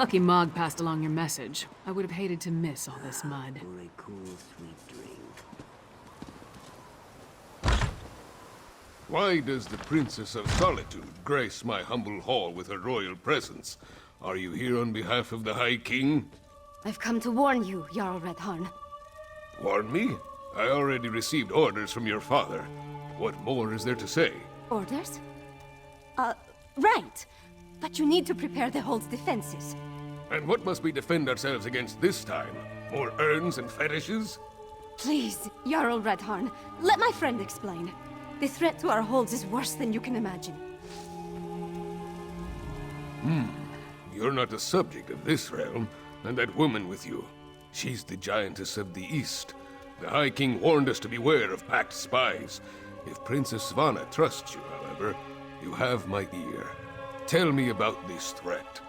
Lucky Mog passed along your message. I would have hated to miss all this mud. For a cool, sweet drink. Why does the Princess of Solitude grace my humble hall with her royal presence? Are you here on behalf of the High King? I've come to warn you, Jarl Redharn. Warn me? I already received orders from your father. What more is there to say? Orders? Right. But you need to prepare the hold's defenses. And what must we defend ourselves against this time? More urns and fetishes? Please, Jarl Redharn, let my friend explain. The threat to our holds is worse than you can imagine. You're not a subject of this realm, and that woman with you. She's the giantess of the East. The High King warned us to beware of packed spies. If Princess Svanna trusts you, however, you have my ear. Tell me about this threat.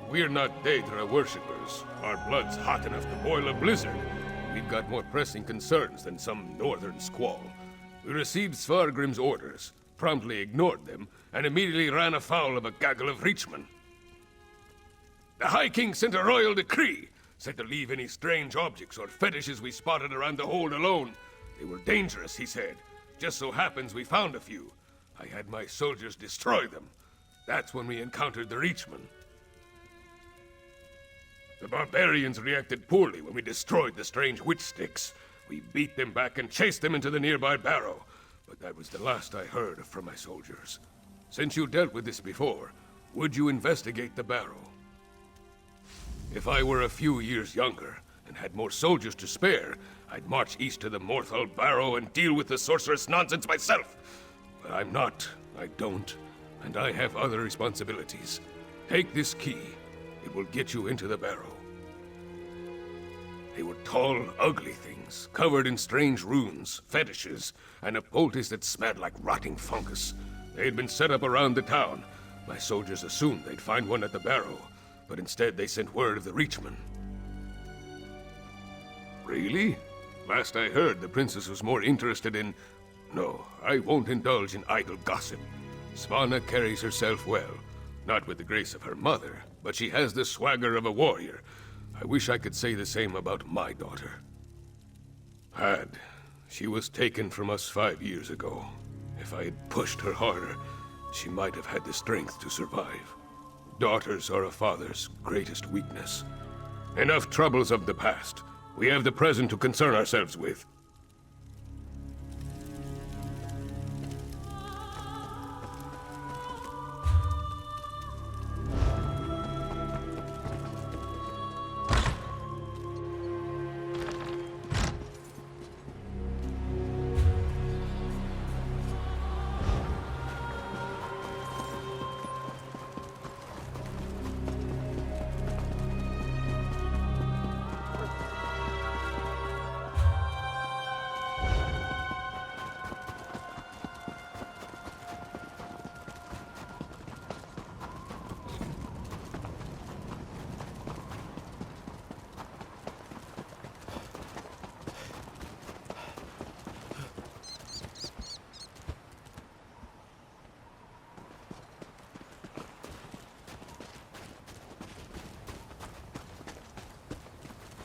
We're not Daedra worshippers. Our blood's hot enough to boil a blizzard. We've got more pressing concerns than some northern squall. We received Svargrim's orders, promptly ignored them, and immediately ran afoul of a gaggle of reachmen. The High King sent a royal decree, said to leave any strange objects or fetishes we spotted around the hold alone. They were dangerous, he said. Just so happens we found a few. I had my soldiers destroy them. That's when we encountered the reachmen. The barbarians reacted poorly when we destroyed the strange witch sticks. We beat them back and chased them into the nearby barrow. But that was the last I heard from my soldiers. Since you dealt with this before, would you investigate the barrow? If I were a few years younger, and had more soldiers to spare, I'd march east to the Morthal Barrow and deal with the sorceress nonsense myself. But I'm not, I don't, and I have other responsibilities. Take this key. It will get you into the barrow. They were tall, ugly things, covered in strange runes, fetishes, and a poultice that smelled like rotting fungus. They had been set up around the town. My soldiers assumed they'd find one at the barrow, but instead they sent word of the Reachman. Really? Last I heard, the princess was more interested in... No, I won't indulge in idle gossip. Svanna carries herself well. Not with the grace of her mother, but she has the swagger of a warrior. I wish I could say the same about my daughter. She was taken from us 5 years ago. If I had pushed her harder, she might have had the strength to survive. Daughters are a father's greatest weakness. Enough troubles of the past. We have the present to concern ourselves with.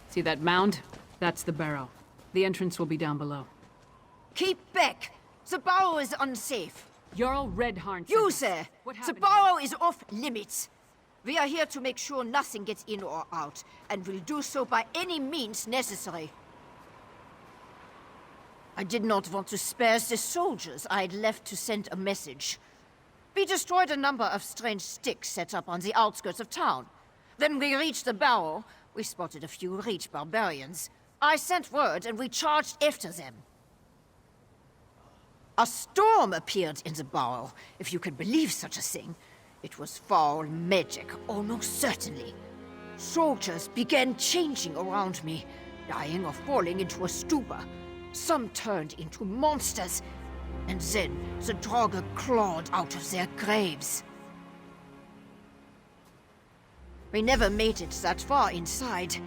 See that mound? That's the barrow. The entrance will be down below. Keep back! The barrow is unsafe. Jarl Redharn. You, sir! What The happened? barrow is off limits. We are here to make sure nothing gets in or out, and will do so by any means necessary. I did not want to spare the soldiers I had left to send a message. We destroyed a number of strange sticks set up on the outskirts of town. When we reached the barrow, we spotted a few reach barbarians. I sent word and we charged after them. A storm appeared in the barrow, if you can believe such a thing. It was foul magic, almost certainly. Soldiers began changing around me, dying or falling into a stupor. Some turned into monsters, and then the Draugr clawed out of their graves. We never made it that far inside,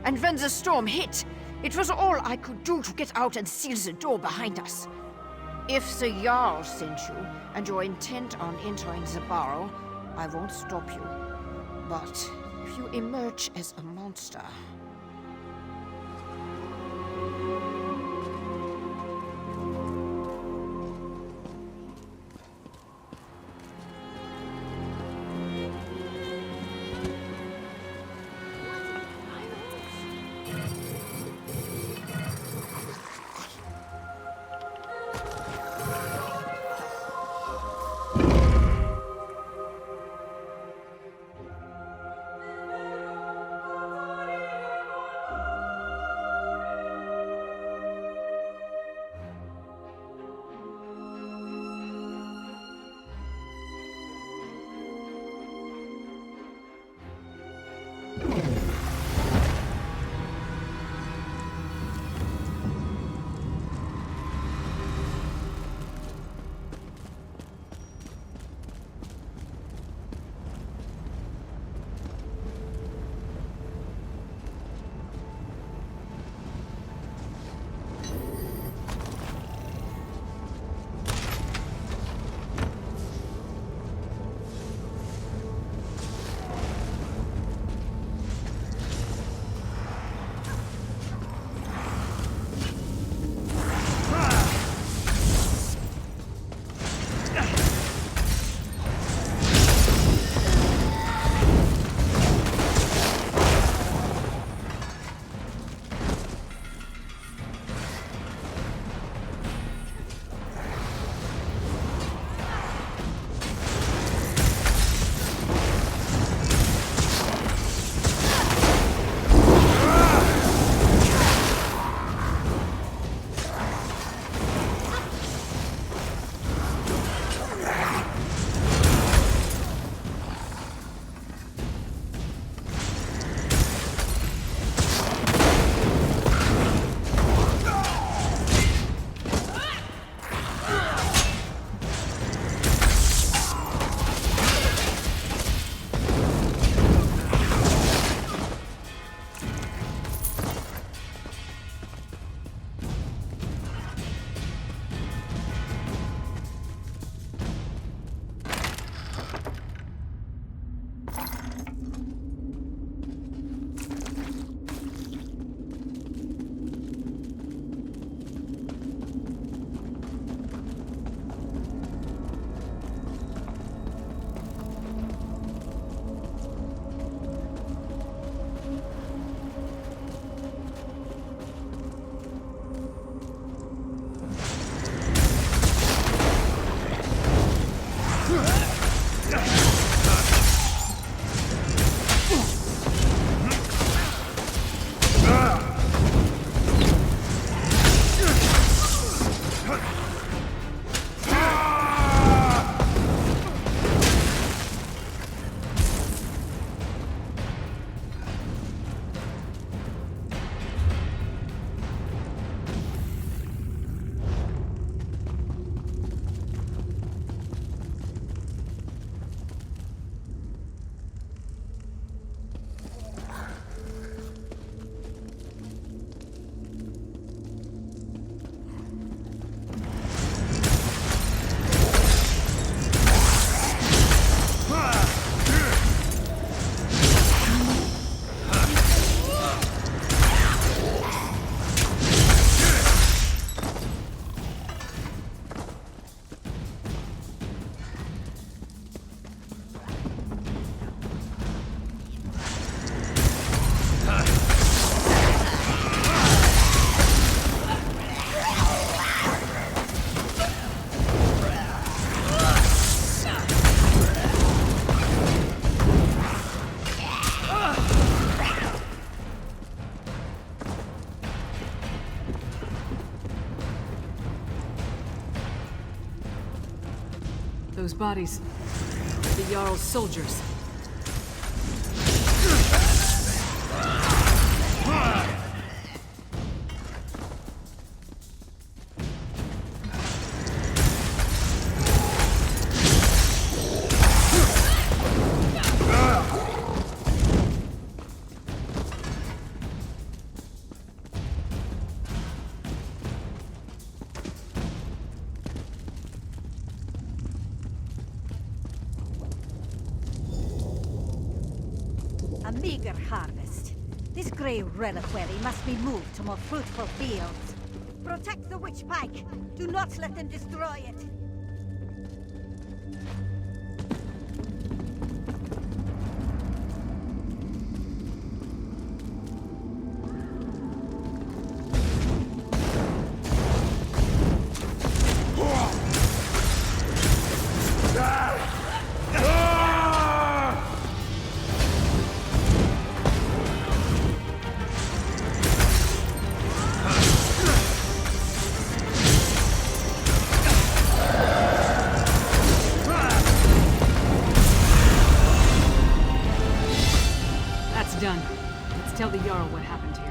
and when the storm hit, it was all I could do to get out and seal the door behind us. If the Jarl sent you, and you're intent on entering the barrow, I won't stop you. But if you emerge as a monster, Those bodies. The Jarl's soldiers. meager harvest. This grey reliquary must be moved to more fruitful fields. Protect the witch pike. Do not let them destroy it. Done. Let's tell the Jarl what happened here.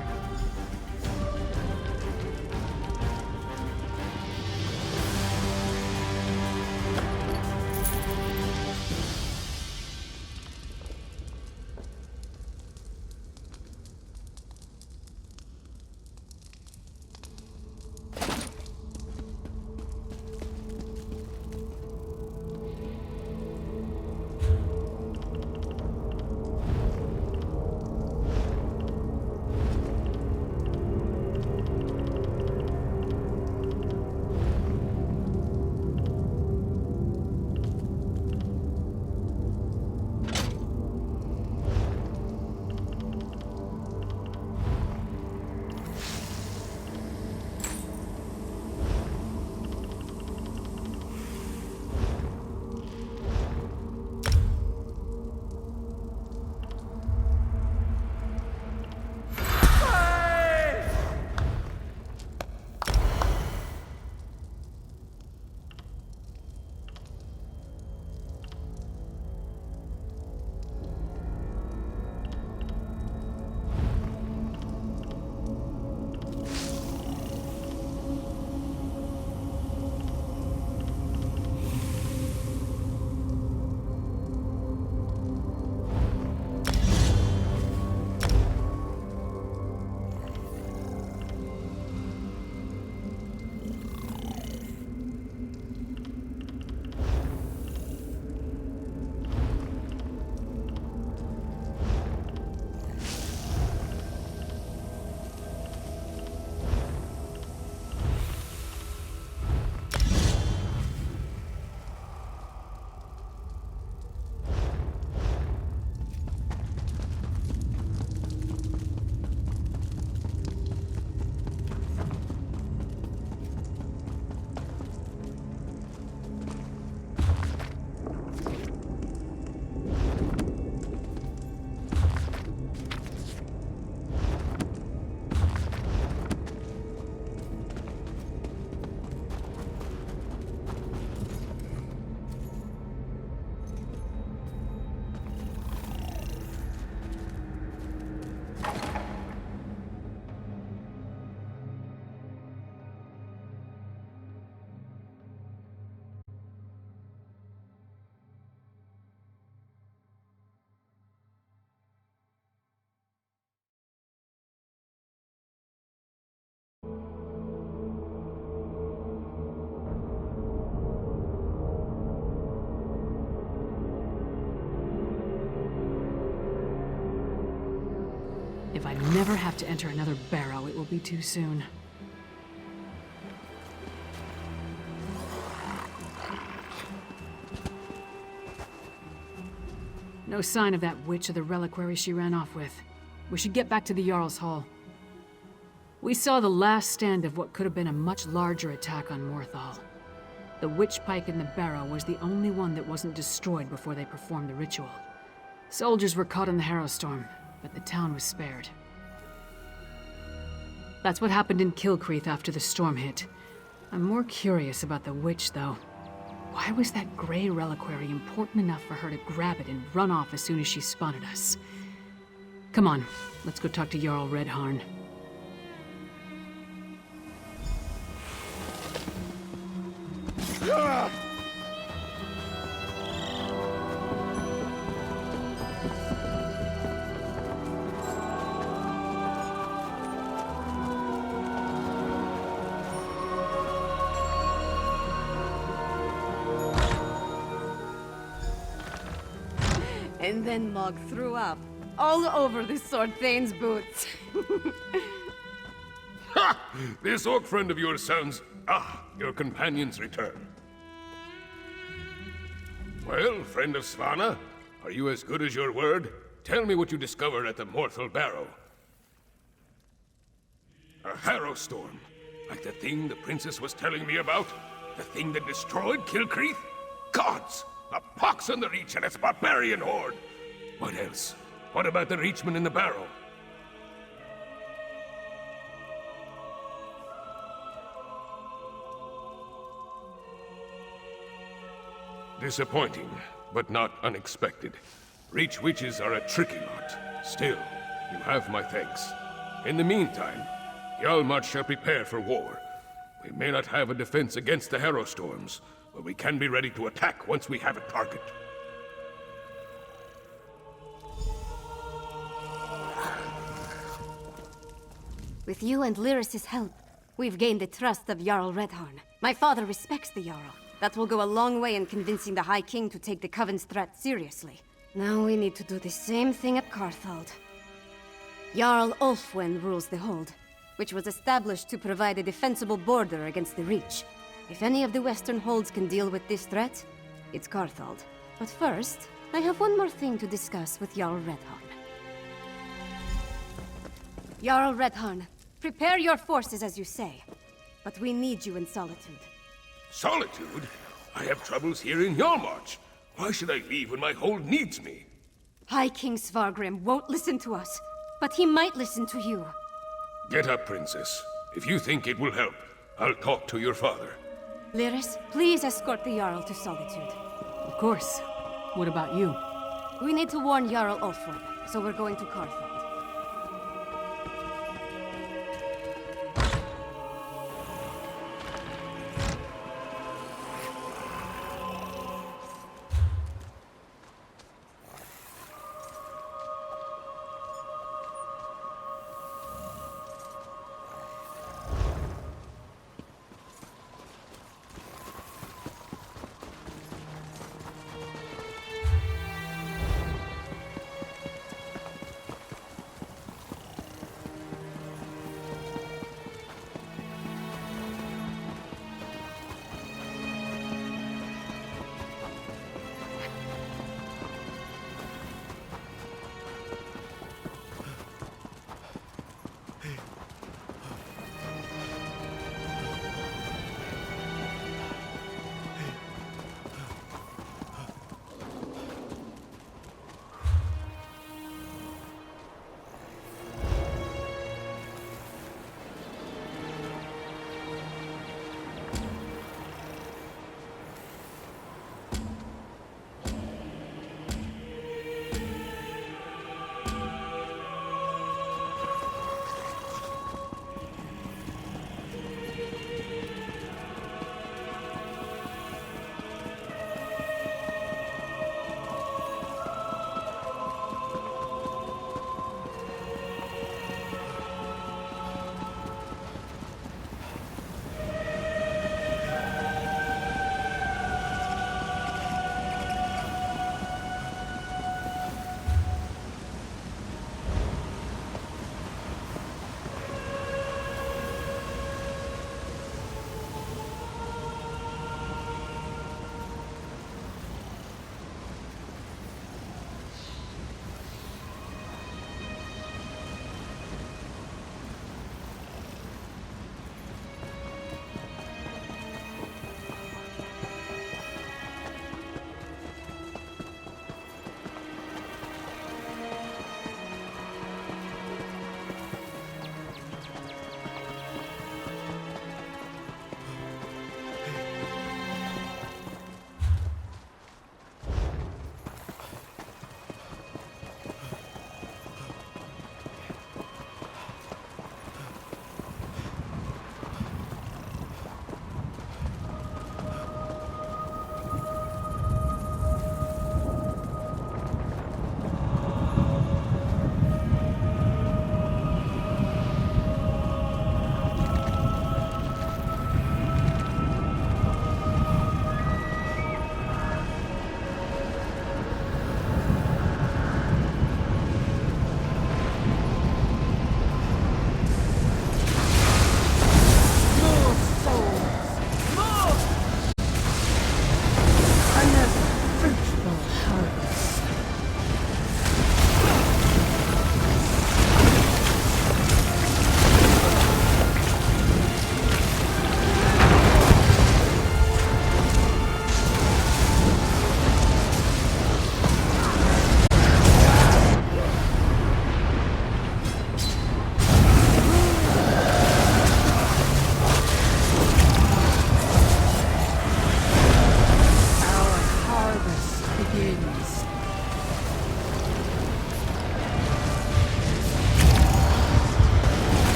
If I never have to enter another barrow, it will be too soon. No sign of that witch or the reliquary she ran off with. We should get back to the Jarl's Hall. We saw the last stand of what could have been a much larger attack on Morthal. The witch pike in the barrow was the only one that wasn't destroyed before they performed the ritual. Soldiers were caught in the Harrowstorm, but the town was spared. That's what happened in Kilcreath after the storm hit. I'm more curious about the witch, though. Why was that grey reliquary important enough for her to grab it and run off as soon as she spotted us? Come on, let's go talk to Jarl Redharn. And then Mog threw up. all over this sword Thane's boots. Ha! This orc friend of yours sounds... Ah, your companion's return. Well, friend of Svanna, are you as good as your word? Tell me what you discovered at the Morthal Barrow. A harrow storm. Like the thing the princess was telling me about? The thing that destroyed Kilcreath? Gods! A pox on the Reach and its barbarian horde! What else? What about the Reachmen in the Barrow? Disappointing, but not unexpected. Reach witches are a tricky lot. Still, you have my thanks. In the meantime, Hjalmar shall prepare for war. We may not have a defense against the harrow storms, but we can be ready to attack once we have a target. With you and Lyris's help, we've gained the trust of Jarl Redharn. My father respects the Jarl. That will go a long way in convincing the High King to take the Coven's threat seriously. Now we need to do the same thing at Carthald. Jarl Ulfwen rules the Hold, which was established to provide a defensible border against the Reach. If any of the Western Holds can deal with this threat, it's Carthald. But first, I have one more thing to discuss with Jarl Redharn. Jarl Redharn, prepare your forces as you say, but we need you in Solitude. Solitude? I have troubles here in Hjalmarch. Why should I leave when my hold needs me? High King Svargrim won't listen to us, but he might listen to you. Get up, Princess. If you think it will help, I'll talk to your father. Lyris, please escort the Jarl to Solitude. Of course. What about you? We need to warn Jarl Ulfwen, so we're going to Carthald.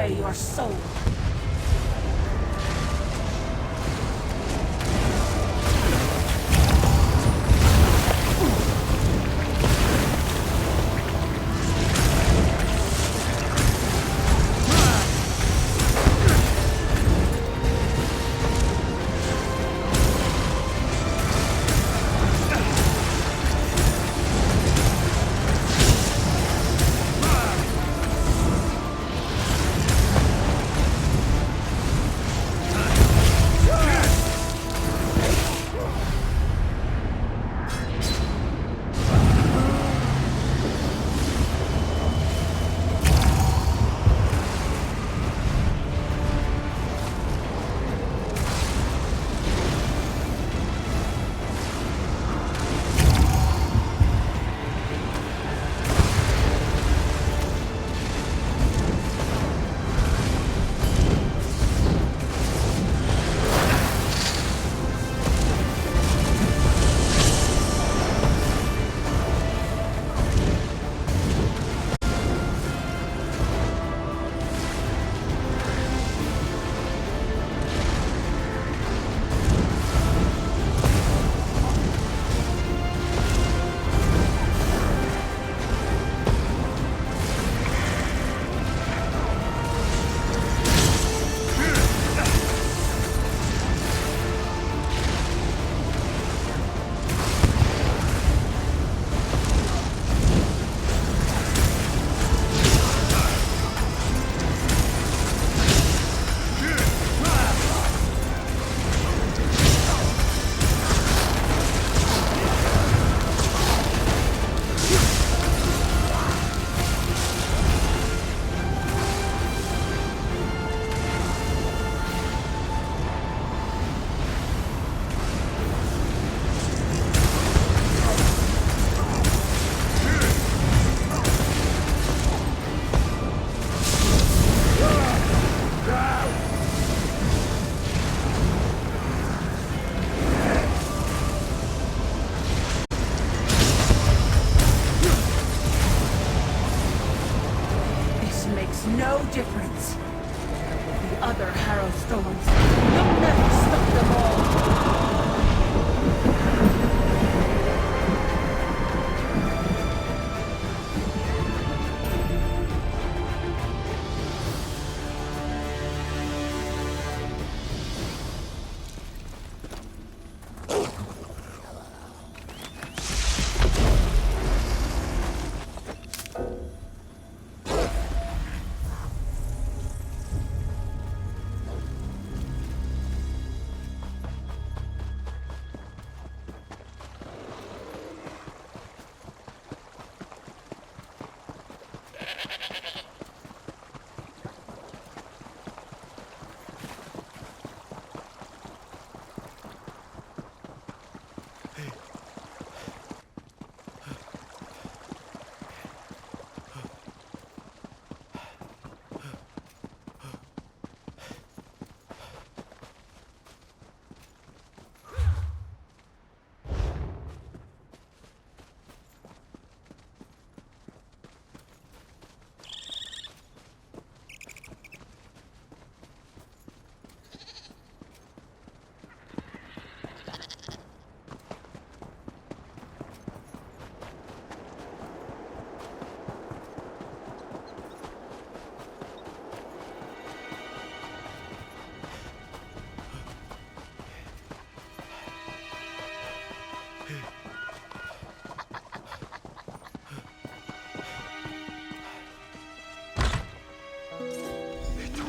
away your soul. No difference. There will be other Harrow Stones. You'll never stop them all.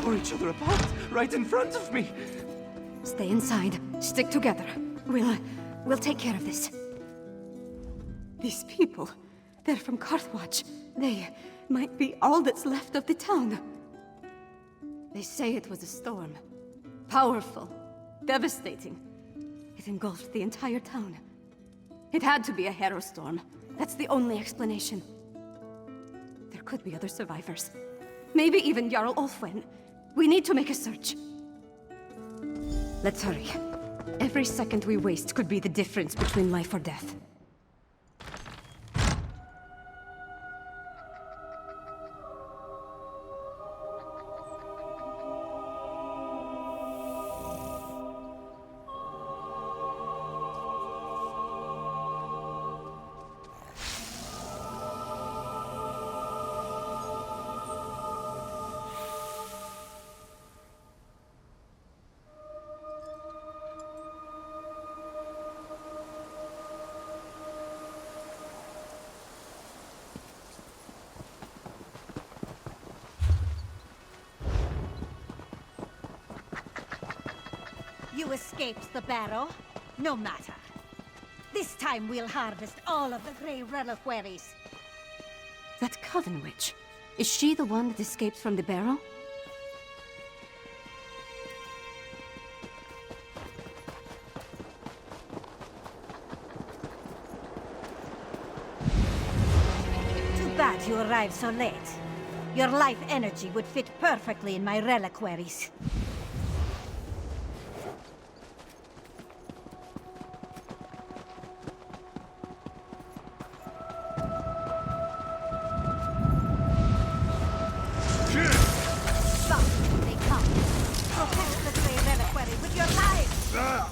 Tore each other apart, right in front of me. Stay inside. Stick together. We'll take care of this. These people, they're from Carthwatch. They might be all that's left of the town. They say it was a storm. Powerful. Devastating. It engulfed the entire town. It had to be a Harrow storm. That's the only explanation. There could be other survivors. Maybe even Jarl Ulfwen. We need to make a search. Let's hurry. Every second we waste could be the difference between life or death. escaped the barrow. No matter. This time we'll harvest all of the Grey reliquaries. That Coven Witch. Is she the one that escaped from the barrow? Too bad you arrived so late. Your life energy would fit perfectly in my reliquaries. Stop when they come. Protect the Grey reliquary with your lives!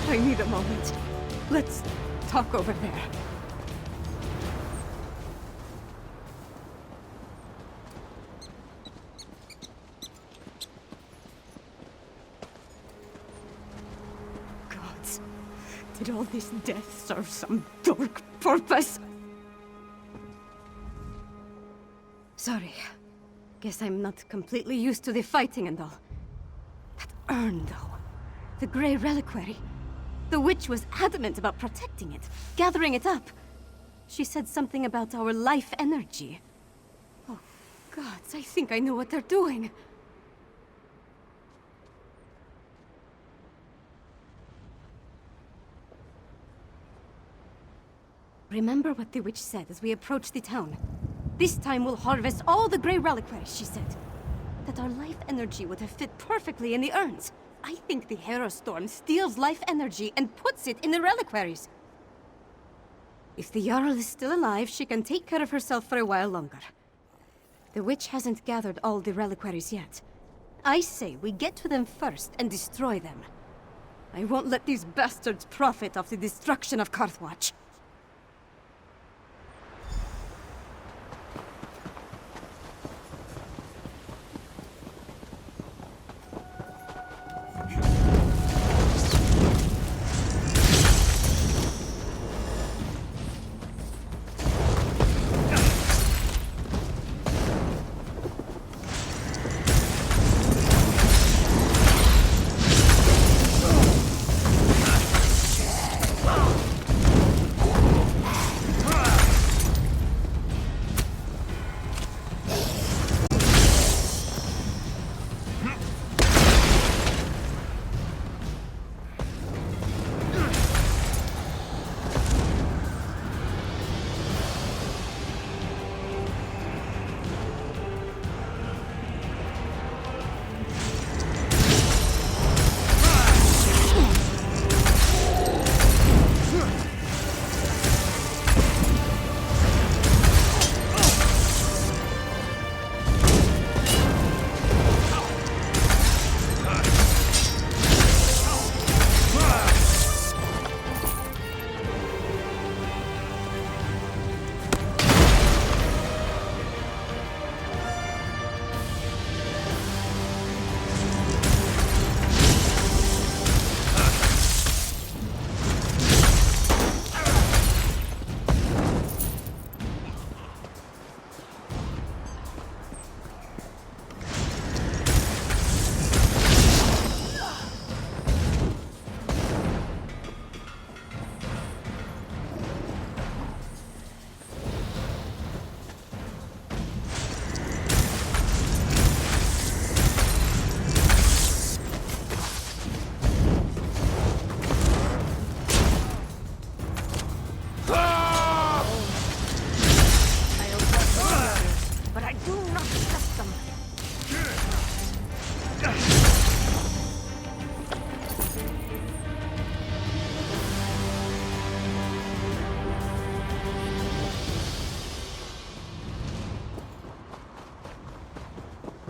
I need a moment. Let's talk over there. Gods, did all this death serve some dark purpose? Sorry. Guess I'm not completely used to the fighting and all. That urn, though. The Grey reliquary. The witch was adamant about protecting it, gathering it up. She said something about our life energy. Oh, gods, I think I know what they're doing. Remember what the witch said as we approached the town. This time we'll harvest all the Grey reliquaries, she said. That our life energy would have fit perfectly in the urns. I think the Hero Storm steals life energy and puts it in the reliquaries. If the Jarl is still alive, she can take care of herself for a while longer. The witch hasn't gathered all the reliquaries yet. I say we get to them first and destroy them. I won't let these bastards profit off the destruction of Karthwatch.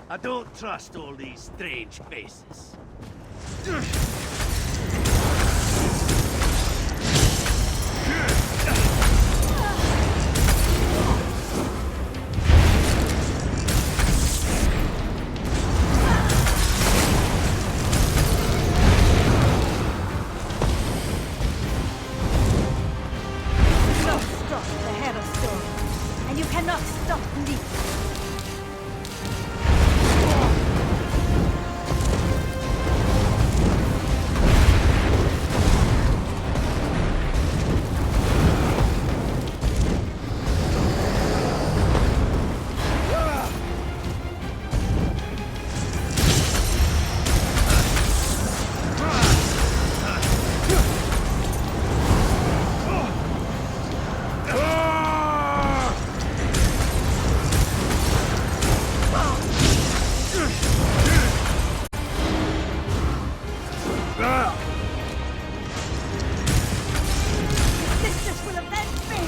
I don't trust all these strange faces. Stop the Hera Stone, and you cannot stop me. Sisters will avenge me!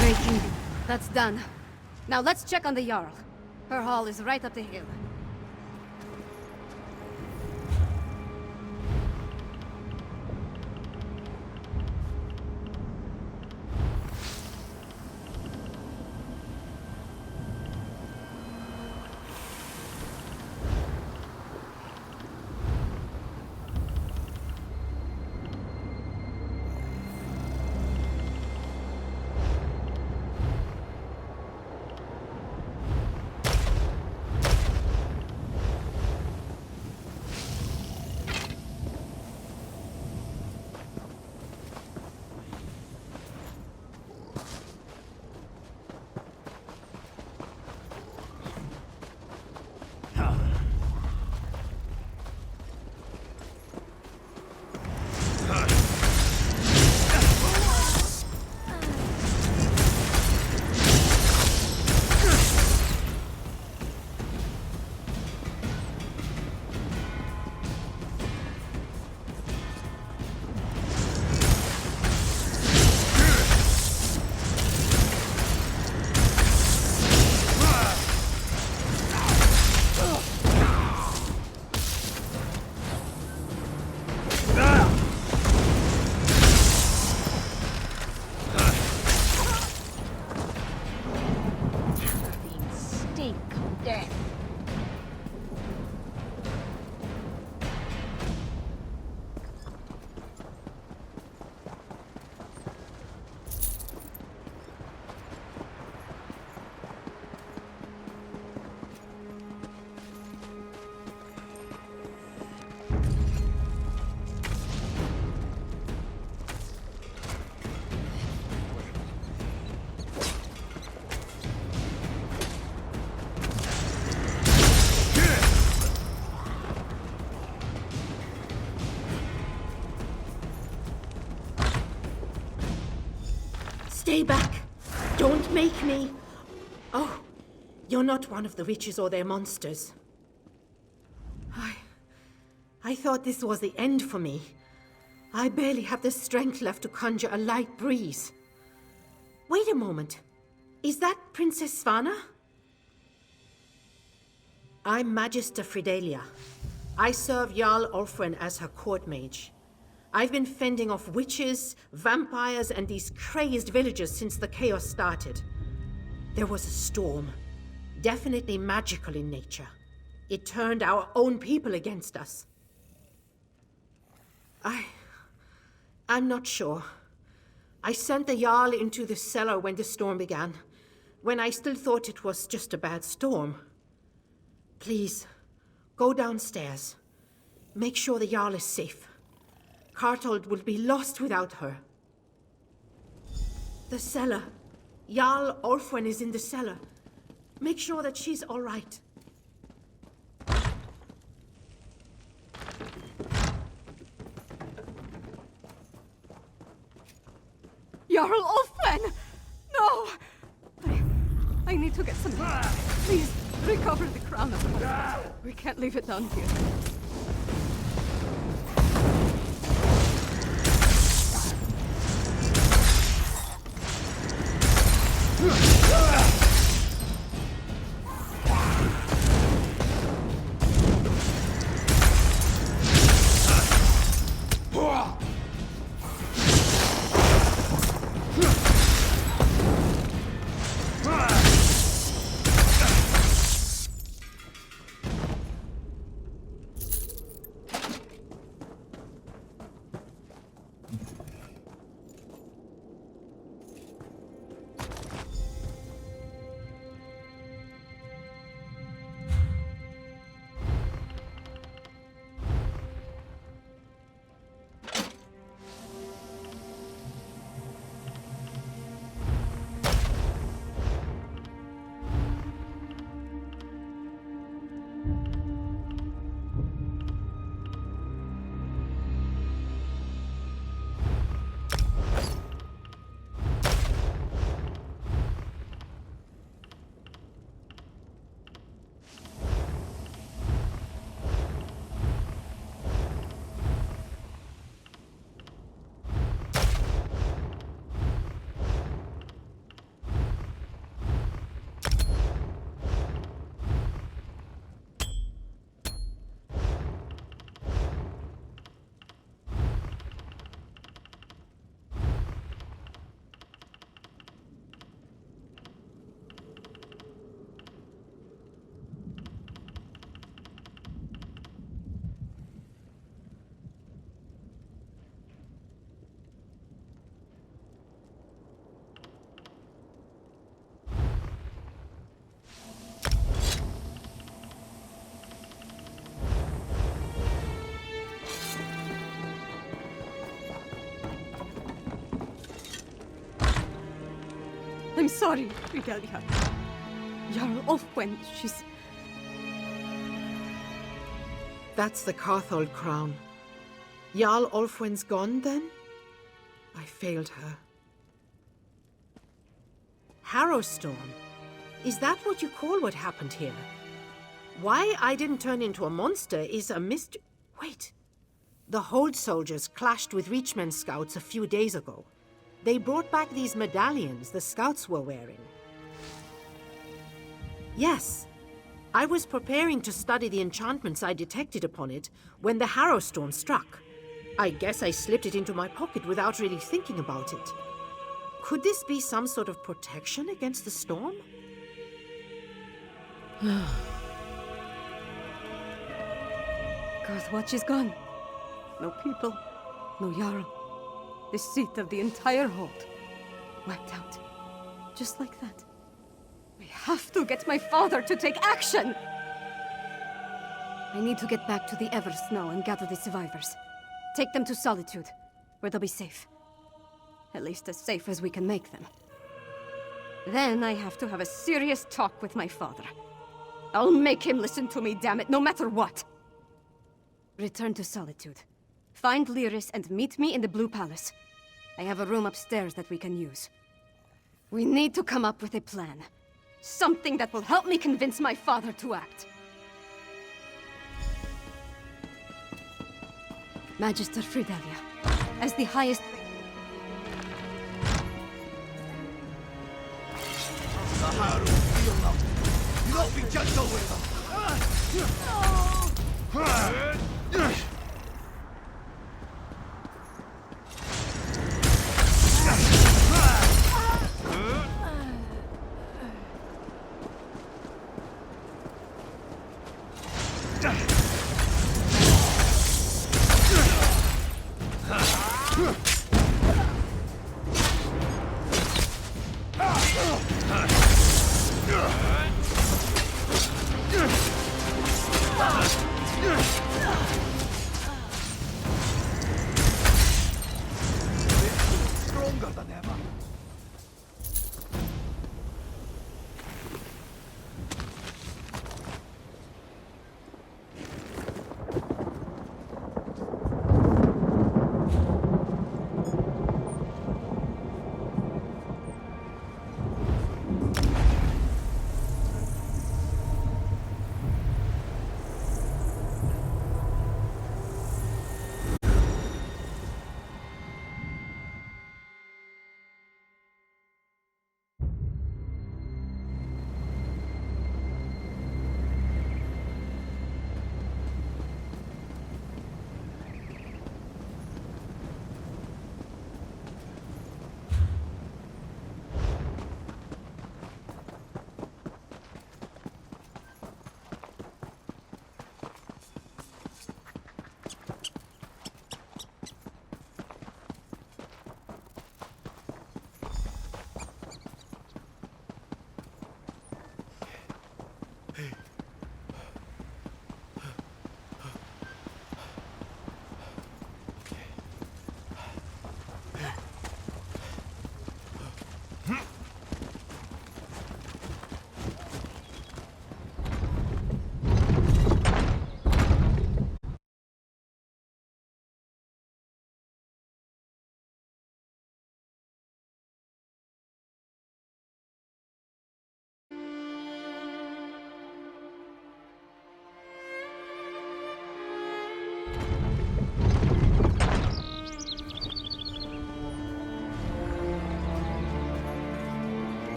Breaking. That's done. Now let's check on the Jarl. Her hall is right up the hill. Stay back! Don't make me... Oh, you're not one of the witches or their monsters. I thought this was the end for me. I barely have the strength left to conjure a light breeze. Wait a moment. Is that Princess Svanna? I'm Magister Fridelia. I serve Jarl Ulfren as her court mage. I've been fending off witches, vampires, and these crazed villagers since the chaos started. There was a storm, definitely magical in nature. It turned our own people against us. I'm not sure. I sent the Jarl into the cellar when the storm began, when I still thought it was just a bad storm. Please, go downstairs. Make sure the Jarl is safe. Kartold will be lost without her. The cellar. Jarl Ulfwen is in the cellar. Make sure that she's all right. Jarl Ulfwen! No! need to get some help. Please, recover the crown of Customs. We can't leave it down here. I'm sorry, Fidelia. Jarl Ulfwen, she's... That's the Carthold crown. Jarl Ulfwen's gone, then? I failed her. Harrowstorm? Is that what you call what happened here? Why I didn't turn into a monster is a mystery... Wait. The Hold soldiers clashed with Reachman scouts a few days ago. They brought back these medallions the scouts were wearing. Yes. I was preparing to study the enchantments I detected upon it when the Harrowstorm struck. I guess I slipped it into my pocket without really thinking about it. Could this be some sort of protection against the storm? Garthwatch is gone. No people, no Jarl. The seat of the entire hold. Wiped out. Just like that. I have to get my father to take action! I need to get back to the Eversnow and gather the survivors. Take them to Solitude, where they'll be safe. At least as safe as we can make them. Then I have to have a serious talk with my father. I'll make him listen to me, damn it, no matter what! Return to Solitude. Find Lyris and meet me in the Blue Palace. I have a room upstairs that we can use. We need to come up with a plan. Something that will help me convince my father to act. Magister Fidelia, as the highest... The Haru feel them. You don't be gentle with them. Stronger than ever.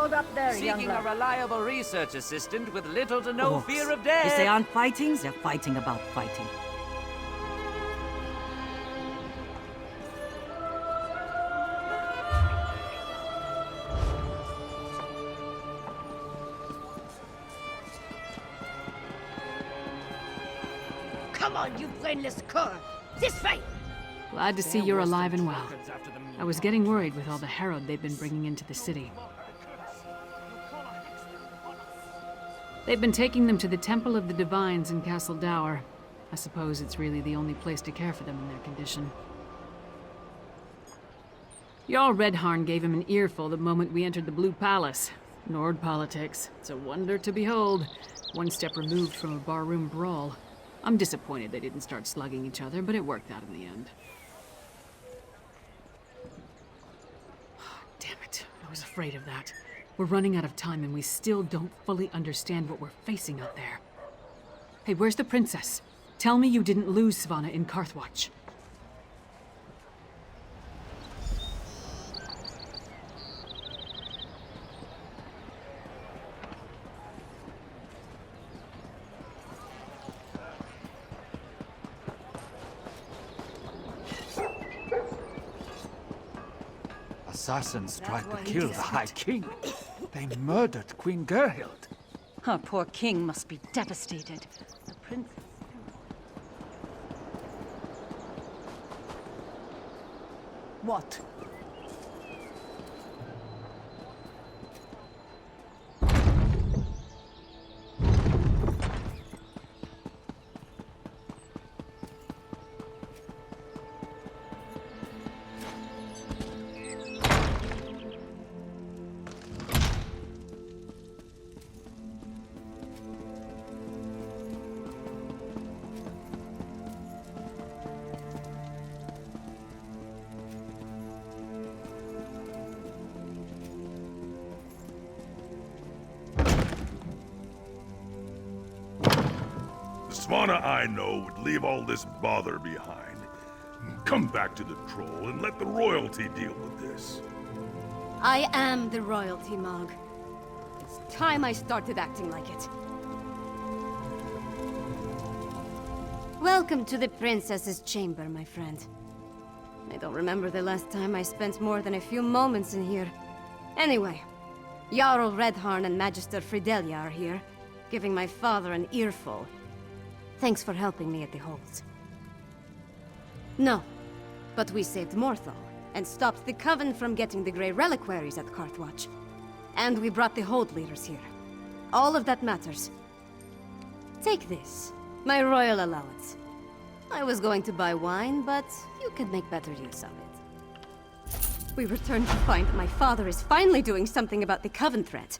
Hold up there, young Seeking a lad. reliable research assistant with little to no Orcs. fear of death. If they aren't fighting, they're fighting about fighting. Come on, you brainless cur! This way! Glad to see you're alive and well. I was getting worried with all the herald they've been bringing into the city. They've been taking them to the Temple of the Divines in Castle Dower. I suppose it's really the only place to care for them in their condition. Jarl Redharn gave him an earful the moment we entered the Blue Palace. Nord politics. It's a wonder to behold. One step removed from a barroom brawl. I'm disappointed they didn't start slugging each other, but it worked out in the end. Damn it. I was afraid of that. We're running out of time and we still don't fully understand what we're facing out there. Hey, where's the princess? Tell me you didn't lose Svanna in Carthwatch. Assassins tried to why he kill the doesn't. High King. They murdered Queen Gerhild. Our poor king must be devastated. The princess... What? Svanna I know would leave all this bother behind. Come back to the troll and let the royalty deal with this. I am the royalty, Mog. It's time I started acting like it. Welcome to the princess's chamber, my friend. I don't remember the last time I spent more than a few moments in here. Anyway, Jarl Redharn and Magister Fidelia are here, giving my father an earful. Thanks for helping me at the holds. No, but we saved Morthal, and stopped the Coven from getting the Grey Reliquaries at Carthwatch. And we brought the Hold leaders here. All of that matters. Take this, my royal allowance. I was going to buy wine, but you could make better use of it. We return to find my father is finally doing something about the Coven threat.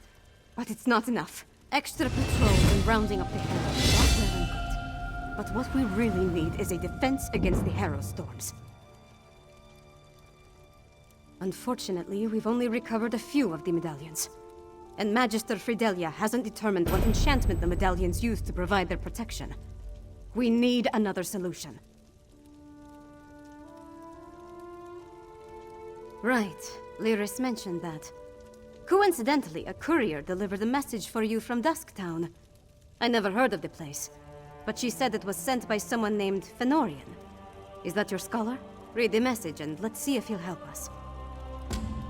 But it's not enough. Extra patrols and rounding up the Harrow. That's well and good. But what we really need is a defense against the Harrow storms. Unfortunately, we've only recovered a few of the medallions. And Magister Fidelia hasn't determined what enchantment the medallions use to provide their protection. We need another solution. Right, Lyris mentioned that. Coincidentally, a courier delivered a message for you from Dusktown. I never heard of the place, but she said it was sent by someone named Fenorian. Is that your scholar? Read the message and let's see if he'll help us.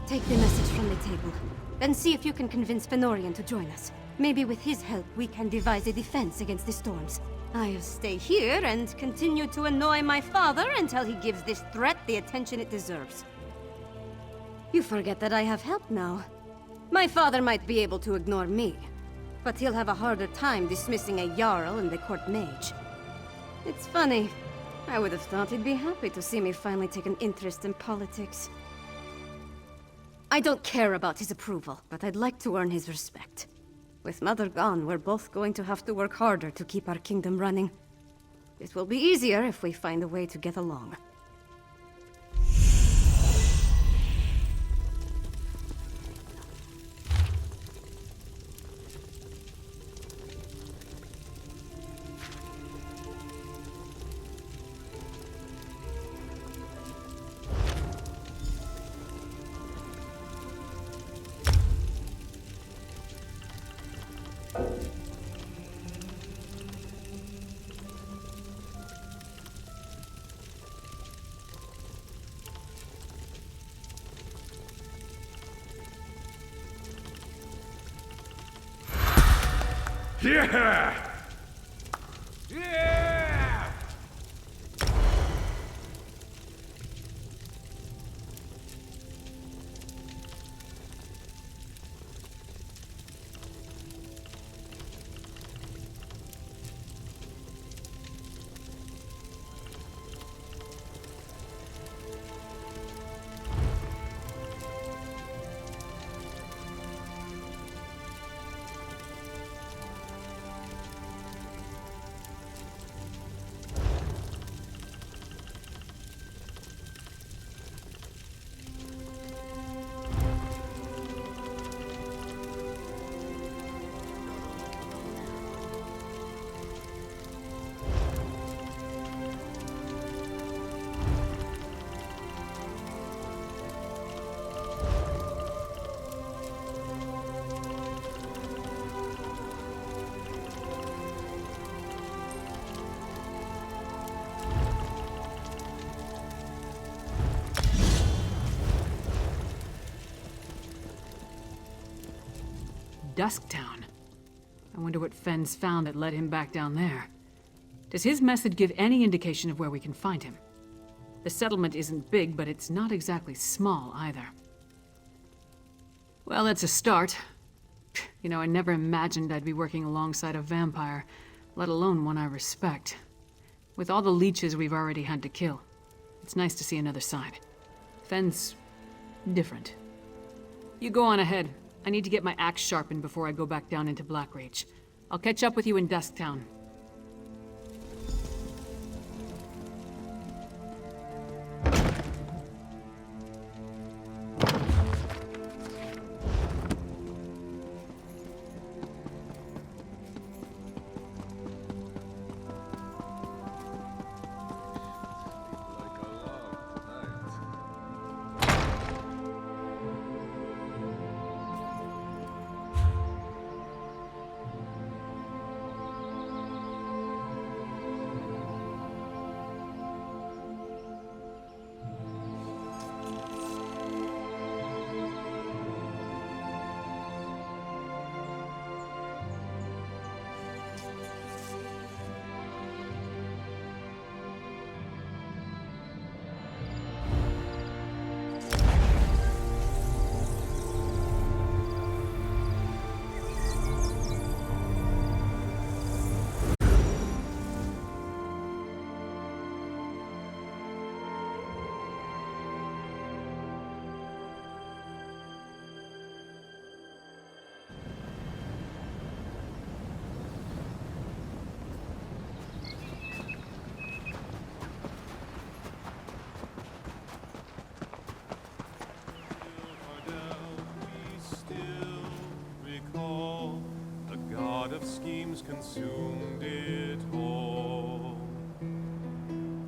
Take the message from the table, then see if you can convince Fenorian to join us. Maybe with his help we can devise a defense against the storms. I'll stay here and continue to annoy my father until he gives this threat the attention it deserves. You forget that I have help now. My father might be able to ignore me, but he'll have a harder time dismissing a Jarl and the court mage. It's funny. I would have thought he'd be happy to see me finally take an interest in politics. I don't care about his approval, but I'd like to earn his respect. With Mother gone, we're both going to have to work harder to keep our kingdom running. It will be easier if we find a way to get along. Yeah! Yeah! Dusktown. I wonder what Fenn's found that led him back down there. Does his message give any indication of where we can find him? The settlement isn't big, but it's not exactly small either. Well, that's a start. You know, I never imagined I'd be working alongside a vampire, let alone one I respect. With all the leeches we've already had to kill, it's nice to see another side. Fenn's different. You go on ahead. I need to get my axe sharpened before I go back down into Blackreach. I'll catch up with you in Dusktown. Schemes consumed it all.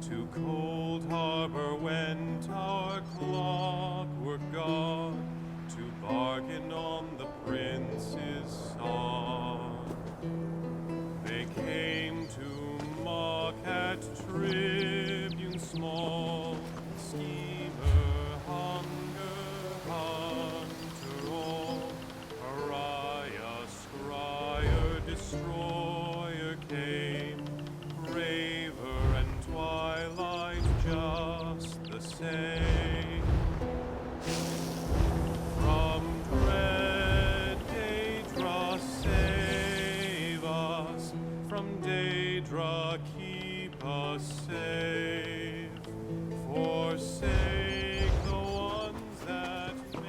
To Cold Harbor went our clockwork god to bargain on the prince's song. They came to mock at tribune small, schemer, hunger, hunter, all, pariah, scryer, destroyer came, braver and twilight just the same. From dread Daedra save us, from Daedra keep us safe, forsake the ones that made.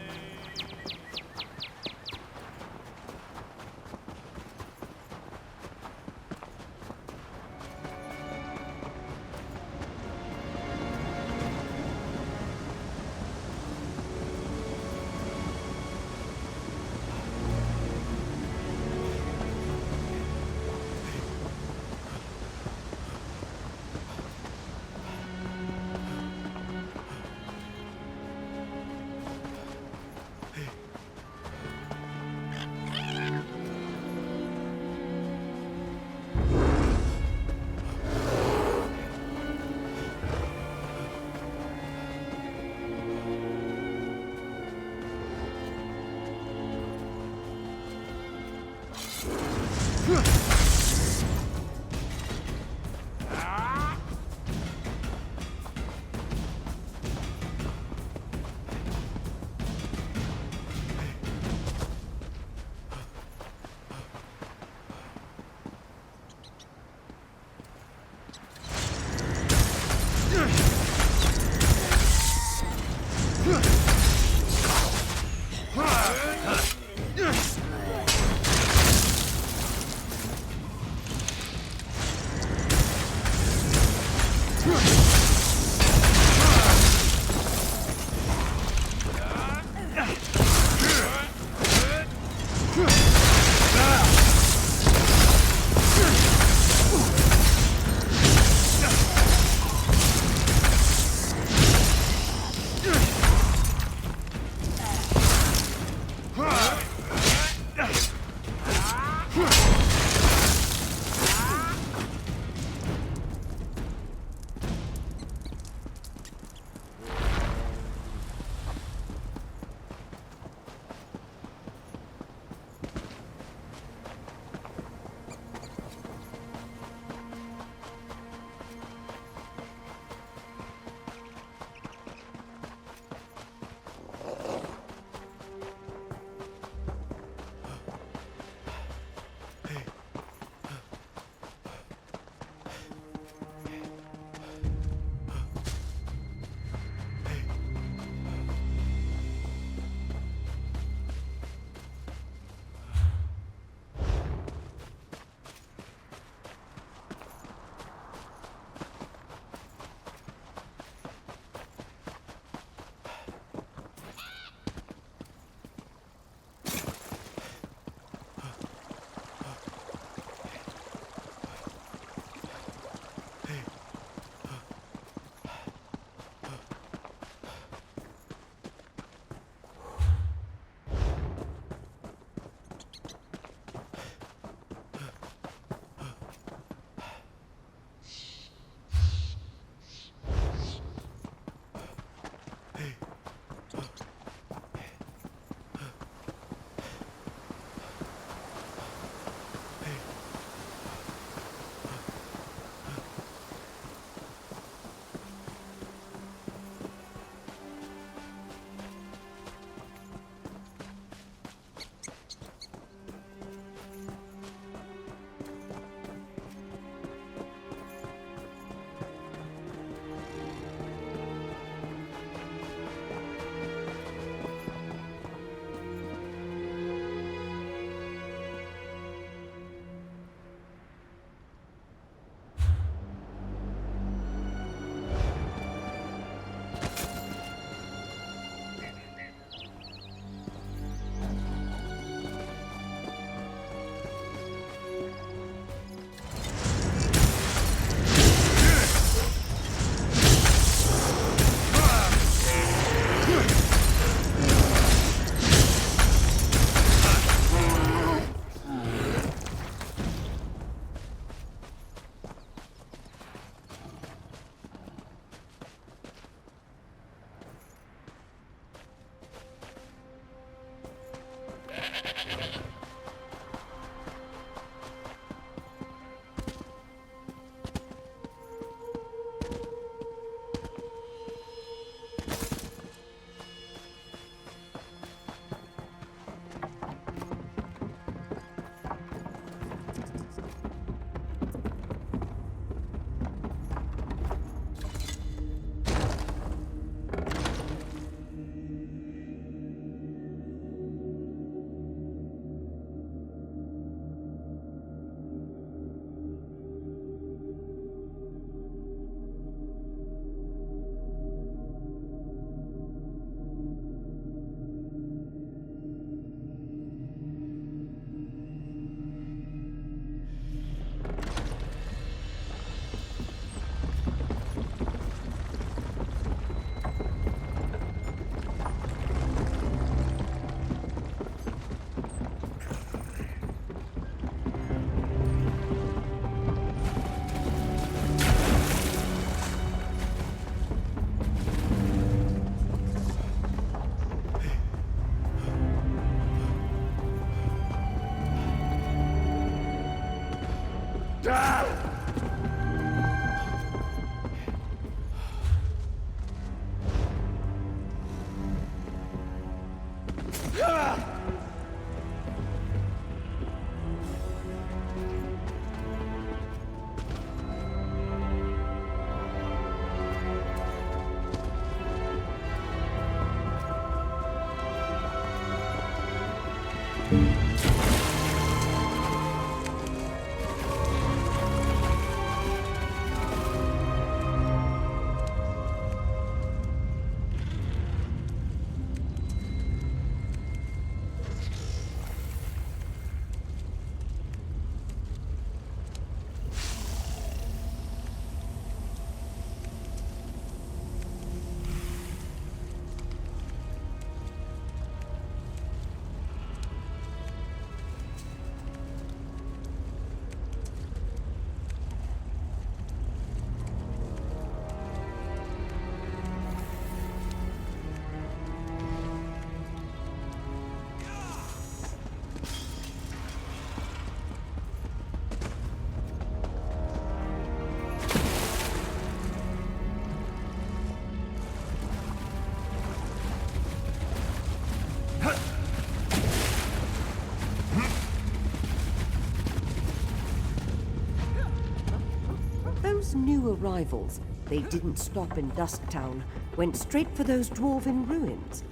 Those new arrivals, they didn't stop in Dusktown, went straight for those dwarven ruins.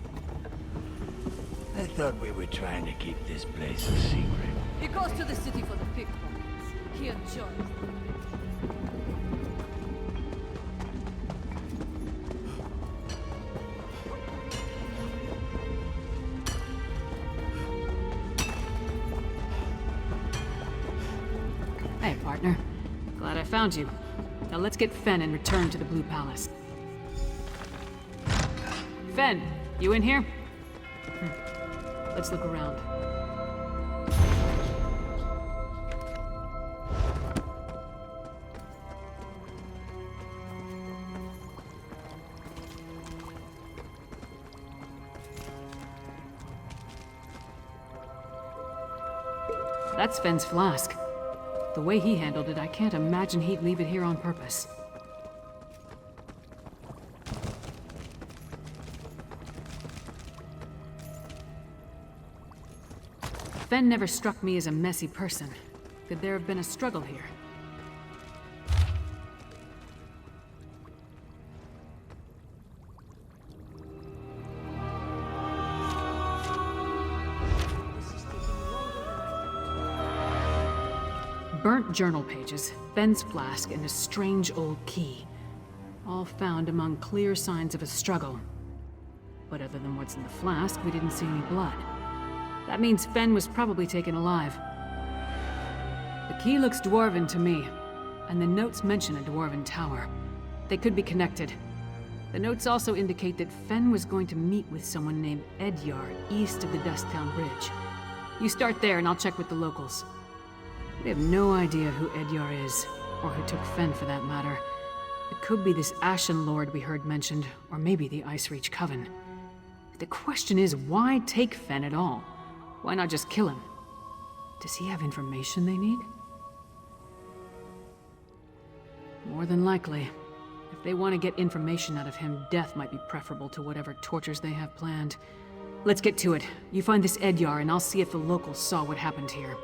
I thought we were trying to keep this place a secret. He goes to the city for the pickpockets. He enjoys. Hey, partner. Glad I found you. Now let's get Fen and return to the Blue Palace. Fen, you in here? Let's look around. That's Fen's flask. The way he handled it, I can't imagine he'd leave it here on purpose. Fen never struck me as a messy person. Could there have been a struggle here? Burnt journal pages, Fen's flask, and a strange old key. All found among clear signs of a struggle. But other than what's in the flask, we didn't see any blood. That means Fen was probably taken alive. The key looks dwarven to me, and the notes mention a dwarven tower. They could be connected. The notes also indicate that Fen was going to meet with someone named Edyar east of the Dusktown Bridge. You start there and I'll check with the locals. We have no idea who Edyar is, or who took Fen for that matter. It could be this Ashen Lord we heard mentioned, or maybe the Icereach Coven. The question is, why take Fen at all? Why not just kill him? Does he have information they need? More than likely. If they want to get information out of him, death might be preferable to whatever tortures they have planned. Let's get to it. You find this Edyar, and I'll see if the locals saw what happened here.